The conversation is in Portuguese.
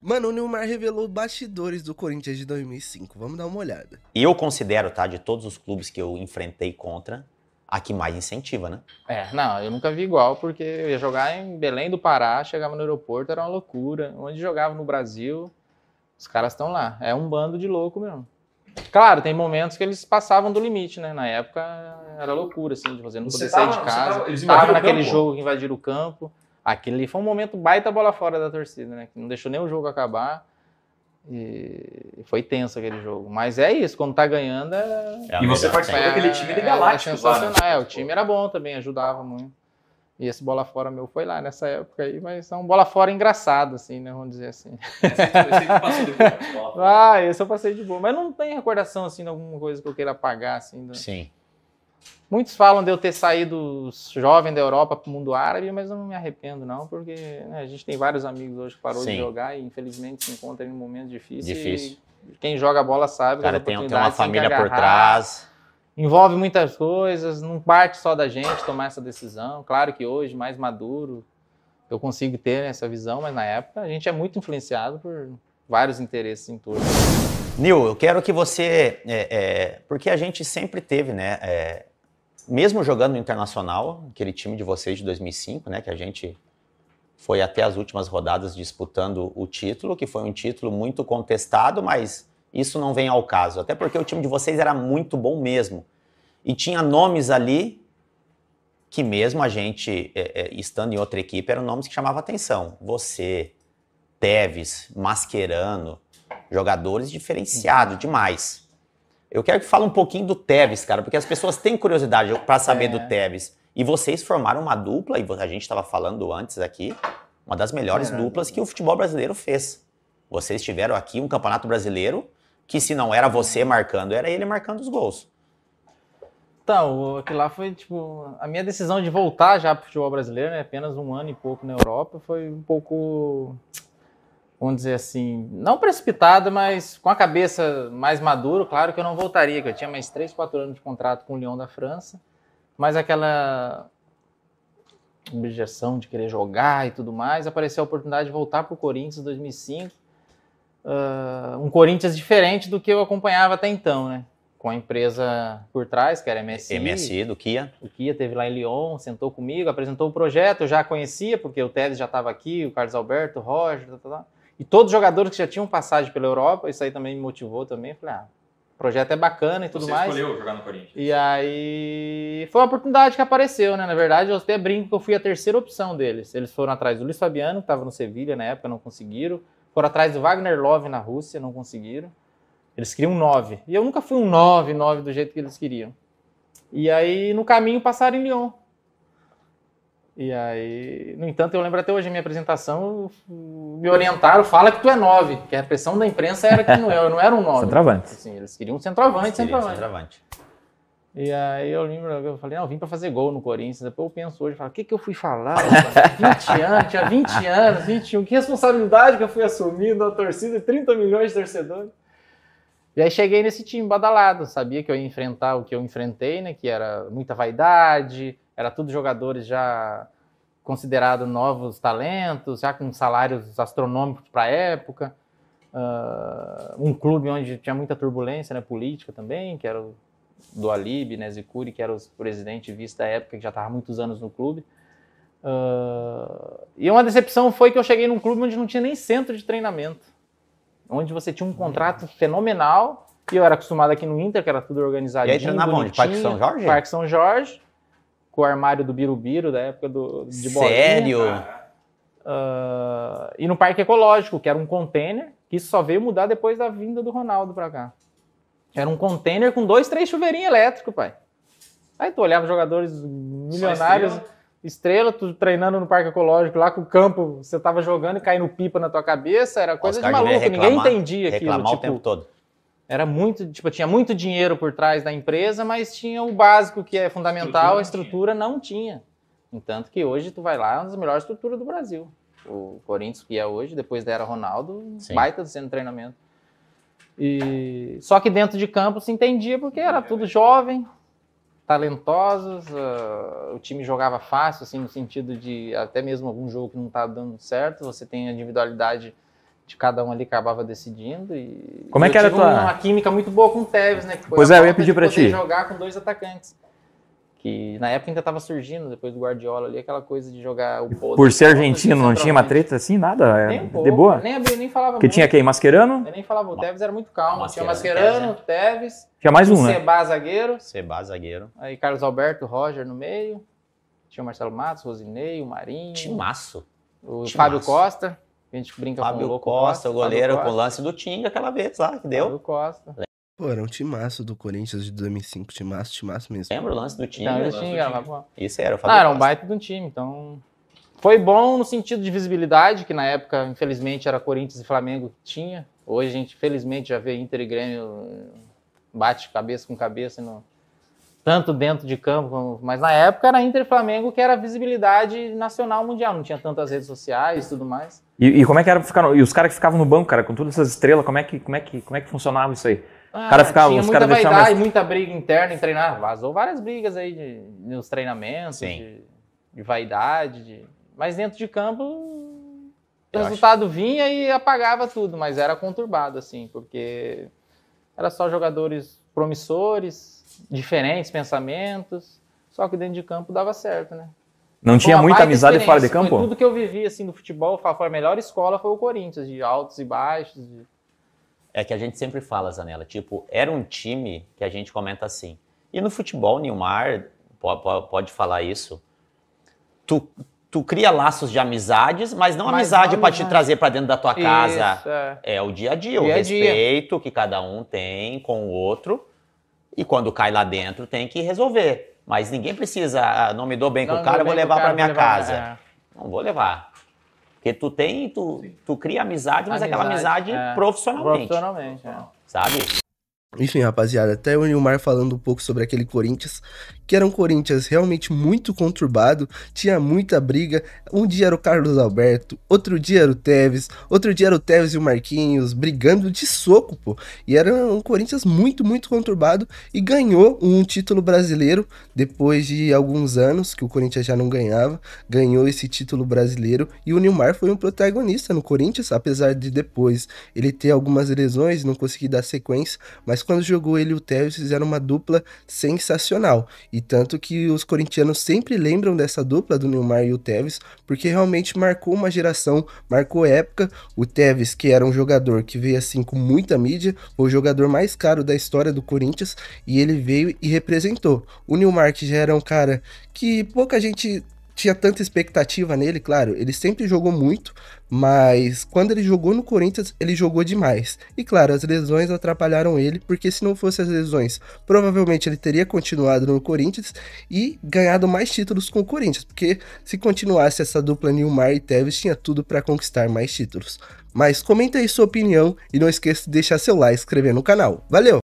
Mano, o Nilmar revelou bastidores do Corinthians de 2005. Vamos dar uma olhada. E eu considero, tá, de todos os clubes que eu enfrentei contra, a que mais incentiva, né? Não, eu nunca vi igual, porque eu ia jogar em Belém do Pará, chegava no aeroporto, era uma loucura. Onde jogava no Brasil, os caras estão lá. É um bando de louco mesmo. Claro, tem momentos que eles passavam do limite, né? Na época era loucura, assim, de você não poder sair de casa. Eles Tava invadiram o naquele campo? jogo que invadiram o campo. Aquele ali foi um momento baita bola fora da torcida, né? Que não deixou nem o jogo acabar. E foi tenso aquele jogo. Mas é isso, quando tá ganhando E você participou daquele time de Galácticos lá, né? sensacional. O time era bom também, ajudava muito. E esse bola fora meu foi lá nessa época aí, mas é um bola fora engraçado, assim, né? Vamos dizer assim. Esse eu passei de boa. Mas não tem recordação, assim, de alguma coisa que eu queira apagar, assim. Sim. Muitos falam de eu ter saído jovem da Europa para o mundo árabe, mas eu não me arrependo, não, porque né, a gente tem vários amigos hoje que parou de jogar e infelizmente se encontra em um momento difícil. E quem joga bola sabe O cara que tem uma família por trás. Envolve muitas coisas, não parte só da gente tomar essa decisão. Claro que hoje, mais maduro, eu consigo ter essa visão, mas na época a gente é muito influenciado por vários interesses em torno. Nil, eu quero que você... porque a gente sempre teve, né? Mesmo jogando no Internacional, aquele time de vocês de 2005, né? Que a gente foi até as últimas rodadas disputando o título, que foi um título muito contestado, mas isso não vem ao caso. Até porque o time de vocês era muito bom mesmo. E tinha nomes ali que mesmo a gente, estando em outra equipe, eram nomes que chamavam atenção. Você, Tevez, Mascherano, jogadores diferenciados demais. Eu quero que fale um pouquinho do Tevez, cara, porque as pessoas têm curiosidade para saber do Tevez. E vocês formaram uma dupla, e a gente estava falando antes aqui, uma das melhores duplas que o futebol brasileiro fez. Vocês tiveram aqui um campeonato brasileiro que, se não era você marcando, era ele marcando os gols. Então, aquilo lá foi, tipo, a minha decisão de voltar já para o futebol brasileiro, né, apenas um ano e pouco na Europa, foi um pouco... vamos dizer assim, não precipitada, mas com a cabeça mais madura. Claro que eu não voltaria, que eu tinha mais 3, 4 anos de contrato com o Lyon da França, mas aquela objeção de querer jogar e tudo mais, apareceu a oportunidade de voltar para o Corinthians em 2005, um Corinthians diferente do que eu acompanhava até então, né? Com a empresa por trás, que era MSI. MSI, do Kia. O Kia teve lá em Lyon, sentou comigo, apresentou o projeto, eu já conhecia, porque o Tevez já estava aqui, o Carlos Alberto, o Roger, E todos os jogadores que já tinham passagem pela Europa, isso aí também me motivou também. Falei, o projeto é bacana e tudo mais. Você escolheu jogar no Corinthians. E aí foi uma oportunidade que apareceu, né? Na verdade, eu até brinco que eu fui a terceira opção deles. Eles foram atrás do Luiz Fabiano, que estava no Sevilha na época, não conseguiram. Foram atrás do Wagner Love na Rússia, não conseguiram. Eles queriam um 9. E eu nunca fui um 9 do jeito que eles queriam. E aí, no caminho, passaram em Lyon. E aí, no entanto, eu lembro até hoje a minha apresentação, me orientaram, fala que tu é 9, que a pressão da imprensa era que eu não era um 9. Centroavante. Assim, eles queriam um centroavante. E aí eu lembro, eu falei, não, eu vim pra fazer gol no Corinthians. Depois eu penso hoje, falo, o que eu fui falar? 20 anos, tinha 20 anos, 21, que responsabilidade que eu fui assumindo a torcida, 30 milhões de torcedores. E aí cheguei nesse time badalado, sabia que eu ia enfrentar o que eu enfrentei, né, que era muita vaidade, era tudo jogadores já considerados novos talentos, já com salários astronômicos para a época. Um clube onde tinha muita turbulência, né, política também, que era o do Alib, né, Zicuri, que era o presidente e vice da época, que já estava há muitos anos no clube. E uma decepção foi que eu cheguei num clube onde não tinha nem centro de treinamento, onde você tinha um contrato fenomenal, e eu era acostumado aqui no Inter, que era tudo organizadinho. E aí treinava onde? Parque São Jorge? Parque São Jorge, com o armário do Birubiru, da época de bolinha. Sério? E no Parque Ecológico, que era um container, que isso só veio mudar depois da vinda do Ronaldo pra cá. Era um container com 2, 3 chuveirinhos elétricos, pai. Aí tu olhava jogadores milionários, estrela, tu treinando no Parque Ecológico, lá com o campo, você tava jogando e caindo pipa na tua cabeça, era coisa de maluco, ninguém entendia aquilo. Reclamar o tempo todo. Era muito, tinha muito dinheiro por trás da empresa, mas tinha o básico que é fundamental, a estrutura não tinha. Entanto que hoje tu vai lá, é uma das melhores estruturas do Brasil. O Corinthians, que é hoje, depois da era Ronaldo, baita sendo treinamento. Só que dentro de campo se entendia porque era tudo jovem, talentosos, o time jogava fácil, assim, no sentido de até mesmo algum jogo que não estava dando certo, você tem a individualidade de cada um ali acabava decidindo. E Como é que era a tua... uma química muito boa com o Tevez, né? Que foi Pois é, eu ia pedir pra ti. jogar com 2 atacantes. Que na época ainda estava surgindo, depois do Guardiola ali, aquela coisa de jogar o poder. Por ser argentino, não tinha uma treta assim, nada? Nem um pouco, de boa? Nem falava Porque muito. tinha quem? Mascherano? Eu nem falava, o Tevez era muito calmo. Tinha Mascherano, Mascherano, Tevez. Tinha mais um, né? Seba, zagueiro. Seba, zagueiro. Aí Carlos Alberto, Roger no meio. Tinha o Marcelo Matos, Rosinei, o Marinho. Timaço. O Timaço. Fábio Costa. A gente brinca com o Fábio louco Costa, o goleiro Fábio com o lance do Tinga aquela vez lá, que deu. Fábio Costa. Pô, era um timaço do Corinthians de 2005. Timaço mesmo. Lembra o lance do Tinga? Então, eles tinham, Isso era o não, Fábio era um Costa. baita de um time, então... Foi bom no sentido de visibilidade, que na época, infelizmente, era Corinthians e Flamengo que tinha. Hoje a gente, felizmente, já vê Inter e Grêmio bate cabeça com cabeça, tanto dentro de campo, mas na época era Inter e Flamengo, que era visibilidade nacional, mundial. Não tinha tantas redes sociais e tudo mais. E como é que era ficar... E os caras que ficavam no banco, cara, com todas essas estrelas, como é que funcionava isso aí? Cara ficava, tinha os muita caras deixavam vaidade, mais... muita briga interna em treinar. Vazou várias brigas aí nos treinamentos, de vaidade. Mas dentro de campo, o resultado vinha e apagava tudo. Mas era conturbado, assim, porque era só jogadores promissores, diferentes pensamentos. Só que dentro de campo dava certo, né? Não tinha muita amizade fora de campo? Foi tudo que eu vivi, assim, no futebol. Foi a melhor escola, foi o Corinthians, de altos e baixos, É que a gente sempre fala, Zanella, tipo, era um time que a gente comenta assim. E no futebol, Nilmar pode falar isso. Tu cria laços de amizades, mas não amizade para te trazer para dentro da tua casa. Isso, é o dia a dia, o respeito que cada um tem com o outro. E quando cai lá dentro, tem que resolver. Mas ninguém precisa, não me dou bem com o cara, eu vou levar para minha casa. Não vou levar. Porque tu cria amizade, mas aquela amizade profissionalmente. Profissionalmente, Sabe? Enfim, rapaziada, até o Nilmar falando um pouco sobre aquele Corinthians, que era um Corinthians realmente muito conturbado, tinha muita briga. Um dia era o Carlos Alberto, outro dia era o Tevez, outro dia era o Tevez e o Marquinhos brigando de soco, pô. E era um Corinthians muito, muito conturbado e ganhou um título brasileiro depois de alguns anos que o Corinthians já não ganhava, ganhou esse título brasileiro e o Nilmar foi um protagonista no Corinthians, apesar de depois ele ter algumas lesões, não conseguir dar sequência, mas quando jogou ele e o Tevez fizeram uma dupla sensacional. E tanto que os corintianos sempre lembram dessa dupla do Nilmar e o Tevez, porque realmente marcou uma geração, marcou época. O Tevez, que era um jogador que veio assim com muita mídia, foi o jogador mais caro da história do Corinthians, e ele veio e representou. O Nilmar, que já era um cara que pouca gente tinha tanta expectativa nele, claro, ele sempre jogou muito, mas quando ele jogou no Corinthians, ele jogou demais. E claro, as lesões atrapalharam ele, porque se não fossem as lesões, provavelmente ele teria continuado no Corinthians e ganhado mais títulos com o Corinthians, porque se continuasse essa dupla Nilmar e Tevez, tinha tudo para conquistar mais títulos. Mas comenta aí sua opinião e não esqueça de deixar seu like e se inscrever no canal. Valeu!